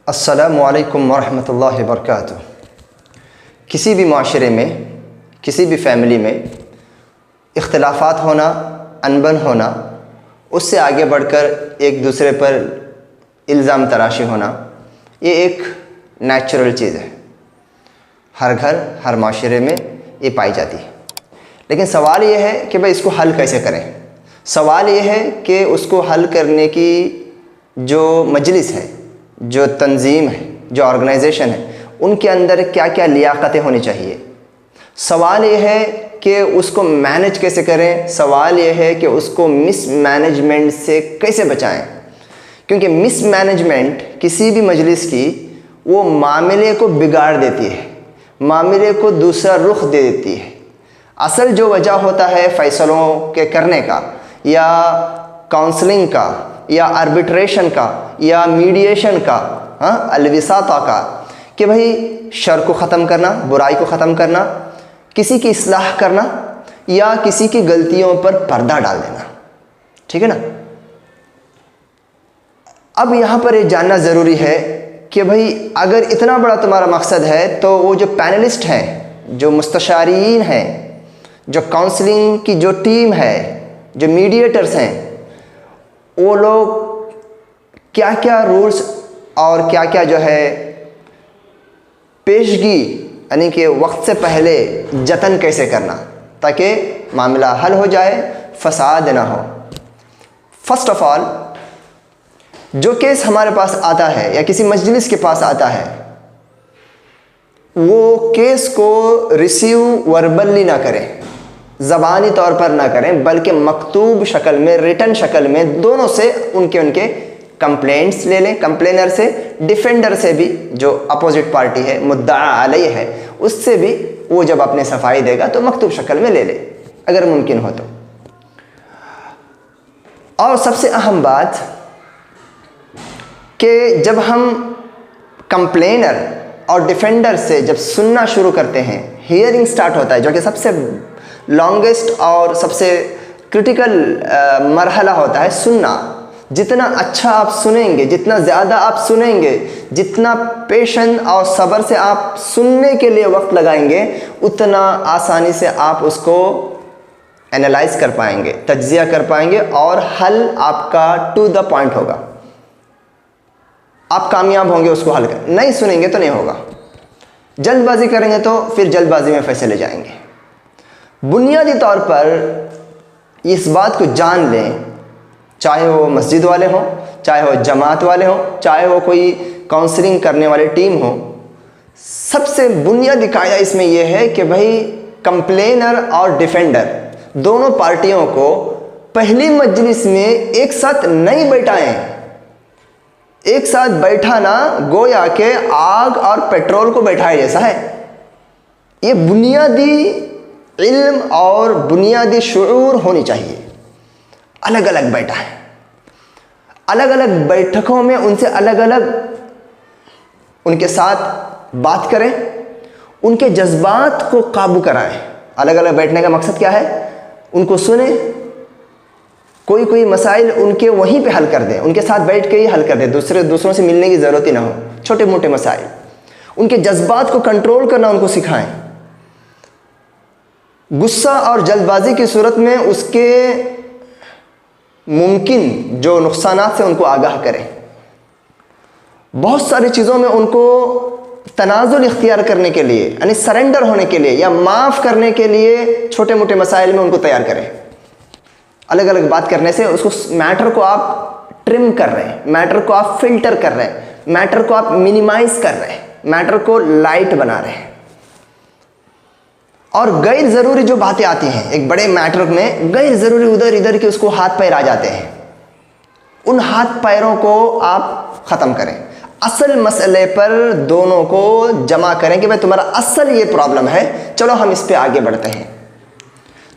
अस्सलामुअलैकुम वरहमतुल्लाहि वबरकातुहू। किसी भी माशरे में, किसी भी फैमिली में इख्तिलाफ़ात होना, अनबन होना, उससे आगे बढ़कर एक दूसरे पर इल्ज़ाम तराशी होना, ये एक नेचुरल चीज़ है। हर घर, हर माशरे में ये पाई जाती है। लेकिन सवाल ये है कि भाई इसको हल कैसे करें। सवाल ये है कि उसको हल करने की जो मजलिस है, जो तंजीम है, जो ऑर्गेनाइजेशन है, उनके अंदर क्या क्या लियाकतें होनी चाहिए। सवाल ये है कि उसको मैनेज कैसे करें। सवाल ये है कि उसको मिस मैनेजमेंट से कैसे बचाएं, क्योंकि मिस मैनेजमेंट किसी भी मजलिस की वो मामले को बिगाड़ देती है, मामले को दूसरा रुख दे देती है। असल जो वजह होता है फ़ैसलों के करने का, या काउंसलिंग का, या आर्बिट्रेशन का, या मीडिएशन का, अलविसाता का, कि भाई शर को ख़त्म करना, बुराई को ख़त्म करना, किसी की इस्लाह करना, या किसी की गलतियों पर पर्दा डाल देना। ठीक है ना। अब यहाँ पर ये जानना ज़रूरी है कि भाई अगर इतना बड़ा तुम्हारा मकसद है तो वो जो पैनलिस्ट हैं, जो मुस्तशारीन हैं, जो काउंसलिंग की जो टीम है, जो मीडिएटर्स हैं, वो लोग क्या क्या रूल्स और क्या क्या जो है पेशगी, यानी कि वक्त से पहले जतन कैसे करना, ताकि मामला हल हो जाए, फसाद ना हो। फर्स्ट ऑफ ऑल, जो केस हमारे पास आता है या किसी मजलिस के पास आता है, वो केस को रिसीव वर्बली ना करें, ज़बानी तौर पर ना करें, बल्कि मकतूब शक्ल में, रिटन शक्ल में, दोनों से उनके कंप्लेंट्स ले लें। कंप्लेनर से, डिफेंडर से भी, जो अपोजिट पार्टी है, मुद्दा अलैह है, उससे भी वो जब अपने सफाई देगा तो मकतूब शक्ल में ले ले, अगर मुमकिन हो तो। और सबसे अहम बात कि जब हम कंप्लेनर और डिफेंडर से जब सुनना शुरू करते हैं, हियरिंग स्टार्ट होता है, जो कि सबसे लॉन्गेस्ट और सबसे क्रिटिकल मरहला होता है, सुनना। जितना अच्छा आप सुनेंगे, जितना ज़्यादा आप सुनेंगे, जितना पेशेंस और सब्र से आप सुनने के लिए वक्त लगाएंगे, उतना आसानी से आप उसको एनालाइज कर पाएंगे, तज्जिया कर पाएंगे, और हल आपका टू द पॉइंट होगा। आप कामयाब होंगे उसको हल कर। नहीं सुनेंगे तो नहीं होगा। जल्दबाजी करेंगे तो फिर जल्दबाजी में फैसले जाएंगे। बुनियादी तौर पर इस बात को जान लें, चाहे वो मस्जिद वाले हों, चाहे वो जमात वाले हों, चाहे वो कोई काउंसलिंग करने वाली टीम हो, सबसे बुनियादी कायदा इसमें यह है कि भाई कंप्लेनर और डिफेंडर दोनों पार्टियों को पहली मजलिस में एक साथ नहीं बैठाएं। एक साथ बैठाना गोया के आग और पेट्रोल को बैठाए जैसा है। ये बुनियादी इल्म और बुनियादी शुऊर होनी चाहिए। अलग अलग बैठा है, अलग अलग बैठकों में उनसे अलग अलग उनके साथ बात करें, उनके जज्बात को काबू कराएं। अलग अलग बैठने का मकसद क्या है? उनको सुने, कोई मसाइल उनके वहीं पे हल कर दें, उनके साथ बैठ के ही हल कर दें, दूसरों से मिलने की ज़रूरत ही ना हो। छोटे मोटे मसाइल, उनके जज्बात को कंट्रोल करना उनको सिखाएं। गुस्सा और जल्दबाजी की सूरत में उसके मुमकिन जो नुकसानात से उनको आगाह करें। बहुत सारी चीज़ों में उनको तनाजुल इख्तियार करने के लिए, यानी सरेंडर होने के लिए या माफ़ करने के लिए, छोटे मोटे मसाइल में उनको तैयार करें। अलग अलग बात करने से उसको, मैटर को आप ट्रिम कर रहे हैं, मैटर को आप फिल्टर कर रहे हैं, मैटर को आप मिनिमाइज कर रहे हैं, मैटर को लाइट बना रहे हैं। और गैर ज़रूरी जो बातें आती हैं एक बड़े मैटर में, गैर ज़रूरी उधर इधर के उसको हाथ पैर आ जाते हैं, उन हाथ पैरों को आप ख़त्म करें। असल मसले पर दोनों को जमा करें कि भाई तुम्हारा असल ये प्रॉब्लम है, चलो हम इस पे आगे बढ़ते हैं।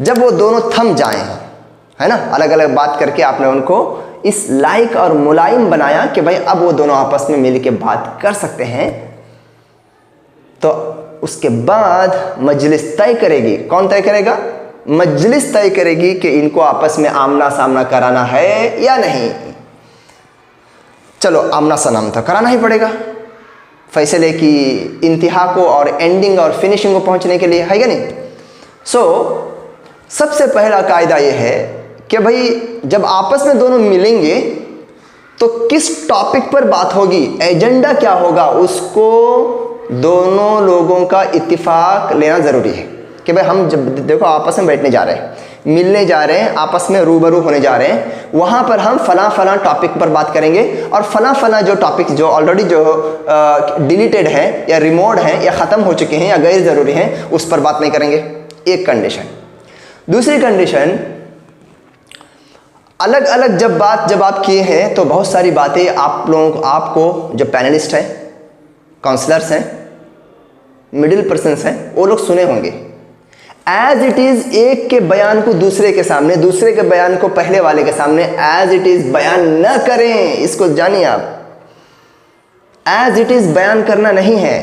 जब वो दोनों थम जाएं, है ना, अलग अलग बात करके आपने उनको इस लायक और मुलायम बनाया कि भाई अब वो दोनों आपस में मिल के बात कर सकते हैं, तो उसके बाद मजलिस तय करेगी। कौन तय करेगा? मजलिस तय करेगी कि इनको आपस में आमना सामना कराना है या नहीं। चलो आमना सामना तो कराना ही पड़ेगा। फैसले की इंतहा को और एंडिंग और फिनिशिंग को पहुंचने के लिए, है क्या नहीं। सो सबसे पहला कायदा ये है कि भाई जब आपस में दोनों मिलेंगे तो किस टॉपिक पर बात होगी, एजेंडा क्या होगा, उसको दोनों लोगों का इत्तिफाक लेना ज़रूरी है कि भाई हम जब देखो आपस में बैठने जा रहे हैं, मिलने जा रहे हैं, आपस में रूबरू होने जा रहे हैं, वहाँ पर हम फलां फलां टॉपिक पर बात करेंगे और फलां फलां जो टॉपिक जो ऑलरेडी जो डिलीटेड है या रिमोट हैं या ख़त्म हो चुके हैं या गैर ज़रूरी हैं उस पर बात नहीं करेंगे। एक कंडीशन। दूसरी कंडीशन, अलग अलग जब आप किए हैं तो बहुत सारी बातें आप लोगों को, आपको जो पैनलिस्ट हैं, काउंसलर्स हैं, मिडिल पर्सन्स हैं, वो लोग सुने होंगे। एज इट इज़ एक के बयान को दूसरे के सामने, दूसरे के बयान को पहले वाले के सामने एज इट इज़ बयान न करें, इसको जानिए आप। एज इट इज़ बयान करना नहीं है।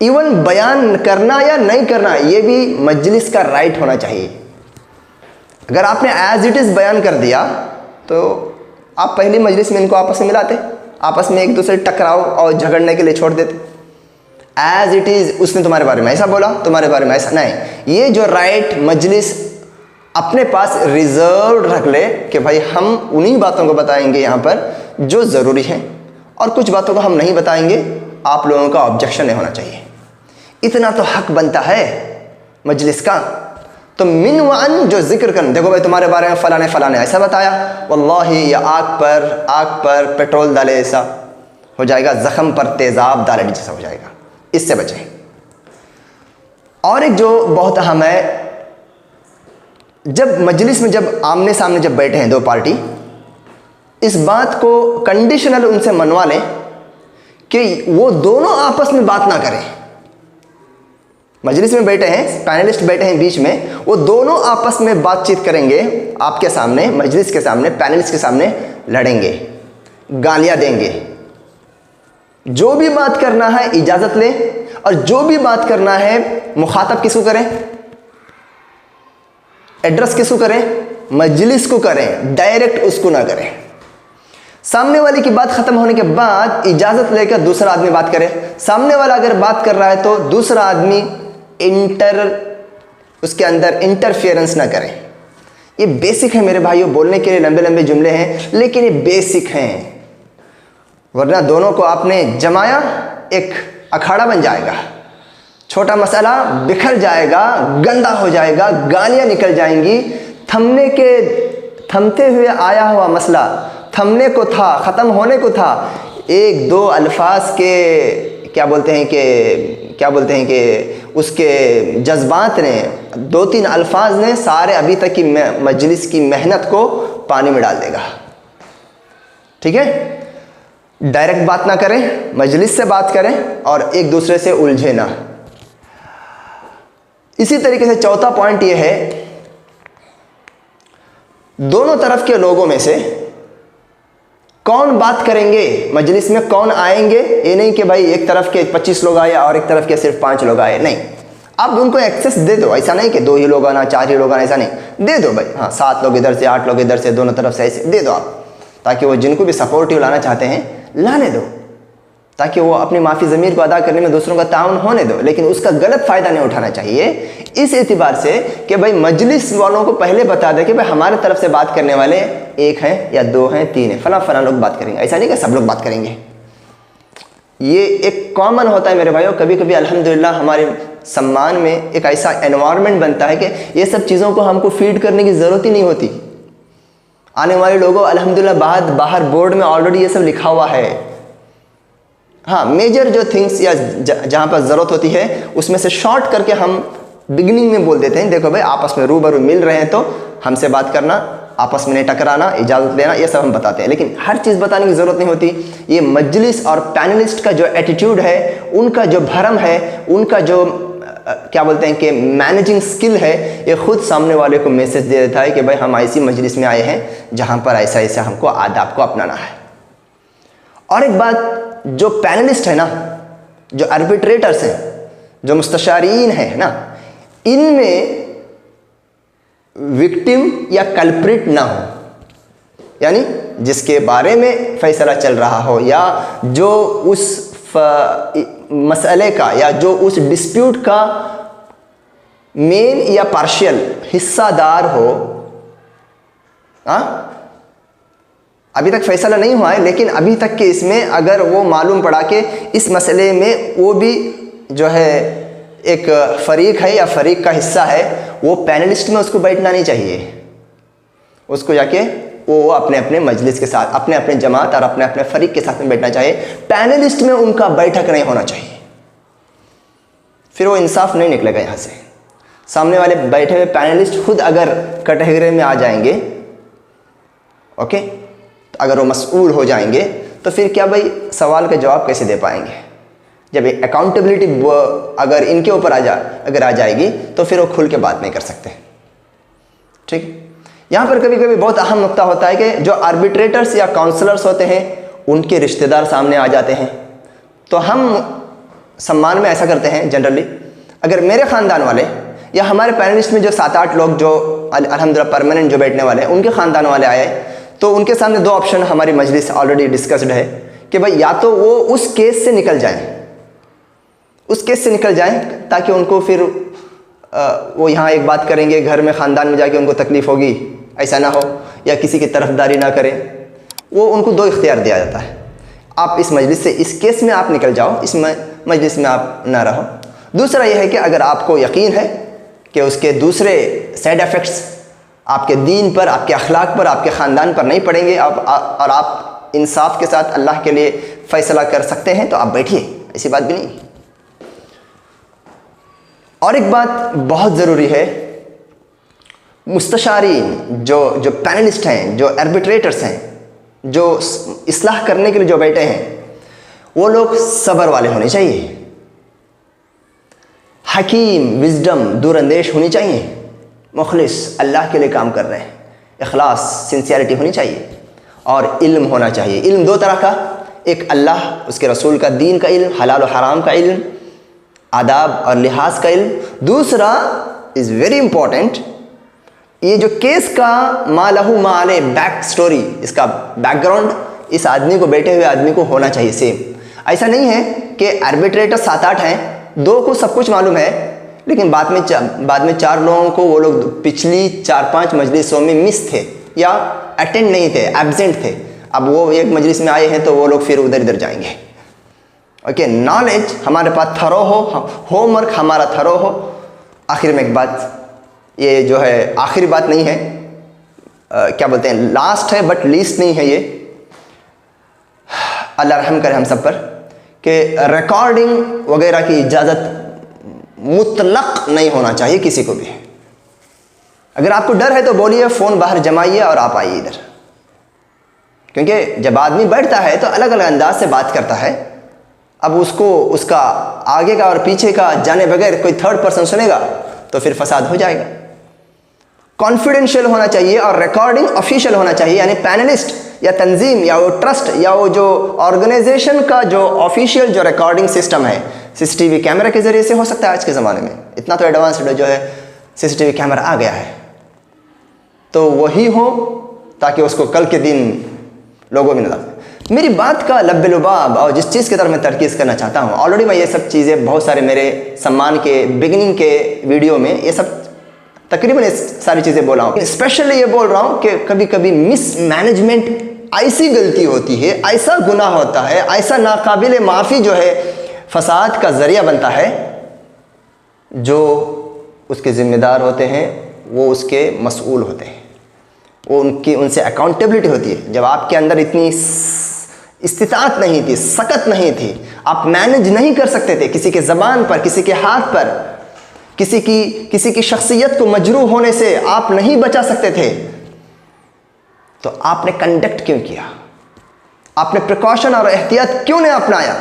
इवन बयान करना या नहीं करना ये भी मजलिस का राइट होना चाहिए। अगर आपने एज इट इज़ बयान कर दिया तो आप पहली मजलिस में इनको आपस में मिलाते, आपस में एक दूसरे टकराव और झगड़ने के लिए छोड़ देते। एज इट इज़, उसने तुम्हारे बारे में ऐसा बोला, तुम्हारे बारे में ऐसा नहीं। ये जो राइट मजलिस अपने पास रिजर्व रख ले कि भाई हम उन्हीं बातों को बताएंगे यहाँ पर जो ज़रूरी हैं और कुछ बातों को हम नहीं बताएंगे, आप लोगों का ऑब्जेक्शन नहीं होना चाहिए। इतना तो हक बनता है मजलिस का। तो मिन वन जो जिक्र कर, देखो भाई तुम्हारे बारे में फ़लाँ ने ऐसा बताया, वल्लाही ये आग पर पेट्रोल डाले ऐसा हो जाएगा, ज़ख़म पर तेज़ाब डाले जैसा हो जाएगा, इससे बचें। और एक जो बहुत अहम है, जब मजलिस में जब आमने सामने जब बैठे हैं दो पार्टी, इस बात को कंडीशनल उनसे मनवा लें कि वो दोनों आपस में बात ना करें। मजलिस में बैठे हैं, पैनलिस्ट बैठे हैं बीच में, वो दोनों आपस में बातचीत करेंगे आपके सामने, मजलिस के सामने, पैनलिस्ट के सामने लड़ेंगे, गालियां देंगे। जो भी बात करना है इजाज़त लें और जो भी बात करना है मुखातब किसको करें, एड्रेस किसको करें, मजलिस को करें, डायरेक्ट उसको ना करें। सामने वाले की बात खत्म होने के बाद इजाज़त लेकर दूसरा आदमी बात करे। सामने वाला अगर बात कर रहा है तो दूसरा आदमी उसके अंदर इंटरफेरेंस ना करें। ये बेसिक है मेरे भाइयों, बोलने के लिए लंबे लंबे जुमले हैं लेकिन ये बेसिक हैं, वरना दोनों को आपने जमाया एक अखाड़ा बन जाएगा, छोटा मसला बिखर जाएगा, गंदा हो जाएगा, गालियां निकल जाएंगी। थमते हुए आया हुआ मसला थमने को था, ख़त्म होने को था, एक दो अल्फाज के क्या बोलते हैं कि उसके जज्बात ने, दो तीन अल्फाज ने सारे अभी तक की मजलिस की मेहनत को पानी में डाल देगा। ठीक है, डायरेक्ट बात ना करें, मजलिस से बात करें और एक दूसरे से उलझे ना। इसी तरीके से चौथा पॉइंट ये है, दोनों तरफ के लोगों में से कौन बात करेंगे मजलिस में, कौन आएंगे। ये नहीं कि भाई एक तरफ के 25 लोग आए और एक तरफ के सिर्फ 5 लोग आए, नहीं। आप उनको एक्सेस दे दो, ऐसा नहीं कि 2 ही लोग आना, 4 ही लोग आना, ऐसा नहीं, दे दो भाई। हाँ, 7 लोग इधर से, 8 लोग इधर से, दोनों तरफ से ऐसे दे दो आप, ताकि वो जिनको भी सपोर्टिव लाना चाहते हैं लाने दो, ताकि वो अपनी माफ़ी ज़मीर को अदा करने में दूसरों का ताउन होने दो, लेकिन उसका गलत फ़ायदा नहीं उठाना चाहिए। इस एतबार से कि भाई मजलिस वालों को पहले बता दे कि भाई हमारे तरफ से बात करने वाले 1 हैं या 2 हैं, 3 हैं, फला लोग बात करेंगे, ऐसा नहीं कि सब लोग बात करेंगे। ये एक कॉमन होता है मेरे भाइयों। कभी कभी अल्हम्दुलिल्लाह हमारे सम्मान में एक ऐसा एनवायरनमेंट बनता है कि ये सब चीज़ों को हमको फीड करने की ज़रूरत ही नहीं होती। आने वाले लोगों अल्हम्दुलिल्लाह बाहर बोर्ड में ऑलरेडी ये सब लिखा हुआ है। हाँ, मेजर जो थिंग्स या जहाँ पर ज़रूरत होती है उसमें से शॉर्ट करके हम बिगिनिंग में बोल देते हैं, देखो भाई आपस में रूबरू मिल रहे हैं तो हमसे बात करना, आपस में नहीं टकराना, इजाज़त लेना, ये सब हम बताते हैं, लेकिन हर चीज़ बताने की ज़रूरत नहीं होती। ये मजलिस और पैनलिस्ट का जो एटीट्यूड है, उनका जो भरम है, उनका जो क्या बोलते हैं कि मैनेजिंग स्किल है, ये ख़ुद सामने वाले को मैसेज दे देता है कि भाई हम ऐसी मजलिस में आए हैं जहाँ पर ऐसा ऐसा हमको आदाब को अपनाना है। और एक बात, जो पैनलिस्ट है ना, जो आर्बिट्रेटर्स हैं, जो मुस्तशारीन हैं ना, इनमें विक्टिम या कल्प्रिट ना हो, यानी जिसके बारे में फैसला चल रहा हो या जो उस मसले का या जो उस डिस्प्यूट का मेन या पार्शियल हिस्सादार हो, अभी तक फैसला नहीं हुआ है लेकिन अभी तक के इसमें अगर वो मालूम पड़ा कि इस मसले में वो भी जो है एक फ़रीक है या फ़रीक का हिस्सा है, वो पैनलिस्ट में उसको बैठना नहीं चाहिए। उसको जाके वो अपने अपने मजलिस के साथ, अपने अपने जमात और अपने अपने फ़रीक के साथ में बैठना चाहिए। पैनलिस्ट में उनका बैठक नहीं होना चाहिए, फिर वो इंसाफ नहीं निकलेगा यहाँ से। सामने वाले बैठे हुए पैनलिस्ट खुद अगर कैटेगरी में आ जाएंगे, ओके, तो अगर वो मसऊल हो जाएंगे तो फिर क्या भाई सवाल का जवाब कैसे दे पाएंगे? जब अकाउंटेबिलिटी अगर इनके ऊपर अगर आ जाएगी तो फिर वो खुल के बात नहीं कर सकते। ठीक, यहाँ पर कभी कभी बहुत अहम नुक्ता होता है कि जो आर्बिट्रेटर्स या काउंसलर्स होते हैं उनके रिश्तेदार सामने आ जाते हैं। तो हम सम्मान में ऐसा करते हैं जनरली, अगर मेरे ख़ानदान वाले या हमारे पैनलिस्ट में जो 7-8 लोग जो अल्हम्दुलिल्लाह परमानेंट जो बैठने वाले हैं उनके ख़ानदान वाले आए तो उनके सामने 2 ऑप्शन हमारी मजलिस ऑलरेडी डिस्कस्ड है कि भाई या तो वो उस केस से निकल जाएं, ताकि उनको फिर वो यहाँ एक बात करेंगे, घर में ख़ानदान में जाके उनको तकलीफ़ होगी, ऐसा ना हो, या किसी की तरफदारी ना करें। वो उनको 2 इख्तियार दिया जाता है, आप इस मजलिस से, इस केस में आप निकल जाओ, इस मजलिस में आप ना रहो। दूसरा यह है कि अगर आपको यकीन है कि उसके दूसरे साइड इफ़ेक्ट्स आपके दीन पर, आपके अखलाक पर, आपके ख़ानदान पर नहीं पड़ेंगे और आप इंसाफ के साथ अल्लाह के लिए फ़ैसला कर सकते हैं तो आप बैठिए, ऐसी बात भी नहीं। और एक बात बहुत ज़रूरी है, मुस्तशारीन जो पैनलिस्ट हैं, जो आर्बिट्रेटर्स हैं, जो इस्लाह करने के लिए जो बैठे हैं, वो लोग सब्र वाले होने चाहिए, हकीम, विजडम, दूरंदेश होनी चाहिए, मुखलिस, अल्लाह के लिए काम कर रहे हैं, इखलास, सिंसियरिटी होनी चाहिए, और इल्म होना चाहिए। इल्म 2 तरह का, एक अल्लाह उसके रसूल का दीन का इल्म, हलाल और हराम का इल्म, आदाब और लिहाज का इल्म। दूसरा इज़ वेरी इंपॉर्टेंट, ये जो केस का मालहू माले बैक स्टोरी, इसका बैकग्राउंड इस आदमी को, बैठे हुए आदमी को होना चाहिए सेम। ऐसा नहीं है कि आर्बिट्रेटर 7-8 हैं, 2 को सब कुछ मालूम है लेकिन बाद में 4 लोगों को, वो लोग पिछली 4-5 मजलिसों में मिस थे या अटेंड नहीं थे, एब्सेंट थे। अब वो एक मजलिस में आए हैं तो वो लोग फिर उधर इधर जाएंगे। ओके, नॉलेज हमारे पास थरो हो, होमवर्क हमारा थरो हो। आखिर में एक बात, ये जो है आखिरी बात नहीं है, क्या बोलते हैं, लास्ट है बट लीस्ट नहीं है, ये अल्लाह रहम करे हम सब पर, कि रिकॉर्डिंग वगैरह की इजाज़त मुतलक नहीं होना चाहिए किसी को भी। अगर आपको डर है तो बोलिए, फ़ोन बाहर जमाइए और आप आइए इधर, क्योंकि जब आदमी बैठता है तो अलग अलग अंदाज से बात करता है। अब उसको उसका आगे का और पीछे का जाने बगैर कोई 3rd पर्सन सुनेगा तो फिर फसाद हो जाएगा। कॉन्फिडेंशियल होना चाहिए और रिकॉर्डिंग ऑफिशियल होना चाहिए, यानी पैनलिस्ट या तंजीम या वो ट्रस्ट या वो जो ऑर्गेनाइजेशन का जो ऑफिशियल जो रिकॉर्डिंग सिस्टम है, सीसीटीवी कैमरा के ज़रिए से हो सकता है। आज के ज़माने में इतना तो एडवांस्ड जो है सीसीटीवी कैमरा आ गया है, तो वही हो ताकि उसको कल के दिन लोगों में नजर। मेरी बात का लब्बे-लुबाब और जिस चीज़ की तरफ मैं तरकीज़ करना चाहता हूँ, ऑलरेडी मैं ये सब चीज़ें बहुत सारे मेरे सम्मान के बिगिनिंग के वीडियो में ये सब तकरीबन सारी चीज़ें बोला हूँ। स्पेशली ये बोल रहा हूँ कि कभी कभी मिसमैनेजमेंट ऐसी गलती होती है, ऐसा गुनाह होता है, ऐसा नाकाबिल माफ़ी जो है फसाद का ज़रिया बनता है। जो उसके ज़िम्मेदार होते हैं वो उसके मसऊल होते हैं, वो उनसे अकाउंटेबिलिटी होती है। जब आपके अंदर इतनी इस्तिताअत नहीं थी, सकत नहीं थी, आप मैनेज नहीं कर सकते थे किसी के ज़बान पर, किसी के हाथ पर, किसी की शख्सियत को मजरूह होने से आप नहीं बचा सकते थे, तो आपने कंडक्ट क्यों किया? आपने प्रिकॉशन और एहतियात क्यों नहीं अपनाया?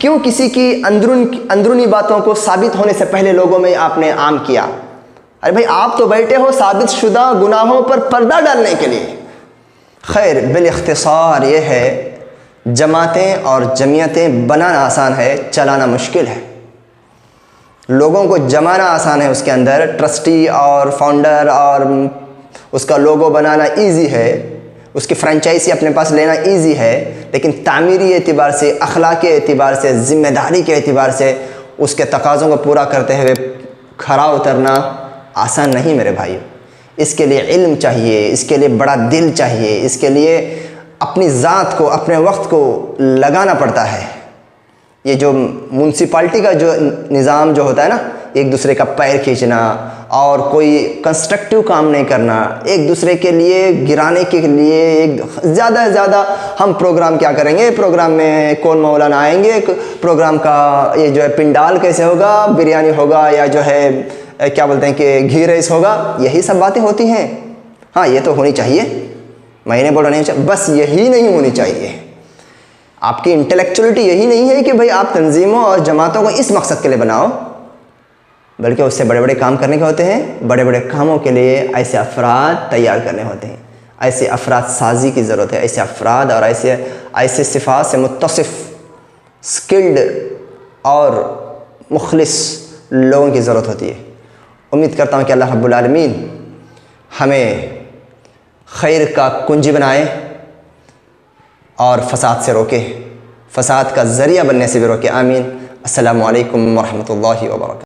क्यों किसी की अंदरूनी बातों को साबित होने से पहले लोगों में आपने आम किया? अरे भाई, आप तो बैठे हो साबित शुदा गुनाहों पर पर्दा डालने के लिए। खैर, बिल इख्तिसार ये है, जमातें और जमीयतें बनाना आसान है, चलाना मुश्किल है। लोगों को जमाना आसान है, उसके अंदर ट्रस्टी और फाउंडर और उसका लोगो बनाना इजी है, उसकी फ्रेंचाइजी अपने पास लेना ईजी है, लेकिन तामीरी एतबार से, अखलाकी एतबार से, ज़िम्मेदारी के एतबार से उसके तकाज़ों को पूरा करते हुए खरा उतरना आसान नहीं मेरे भाइयों। इसके लिए इल्म चाहिए, इसके लिए बड़ा दिल चाहिए, इसके लिए अपनी ज़ात को, अपने वक्त को लगाना पड़ता है। ये जो म्यूनसिपाल्टी का जो निज़ाम जो होता है ना, एक दूसरे का पैर खींचना और कोई कंस्ट्रक्टिव काम नहीं करना, एक दूसरे के लिए गिराने के लिए एक ज़्यादा से ज़्यादा हम प्रोग्राम क्या करेंगे, प्रोग्राम में कौन मौलाना आएंगे, प्रोग्राम का ये जो है पिंडाल कैसे होगा, बिरयानी होगा या जो है क्या बोलते हैं कि घी राइस होगा, यही सब बातें होती हैं। हाँ, ये तो होनी चाहिए, मैंने बोला नहीं चाहिए, बस यही नहीं होनी चाहिए। आपकी इंटेलेक्चुअलिटी यही नहीं है कि भाई आप तंजीमों और जमातों को इस मकसद के लिए बनाओ, बल्कि उससे बड़े बड़े काम करने के होते हैं। बड़े बड़े कामों के लिए ऐसे अफराद तैयार करने होते हैं, ऐसे अफराद साजी की ज़रूरत है, ऐसे अफराद और ऐसे सिफ़ात से मुत्तसिफ़ स्किल्ड और मुखलिस लोगों की ज़रूरत होती है। उम्मीद करता हूँ कि अल्लाह रब्बुल आलमीन हमें खैर का कुंजी बनाए और फ़साद से रोके, फ़साद का ज़रिया बनने से भी रोके। आमीन। अस्सलामु अलैकुम वरहमतुल्लाहि वबरकातुहू।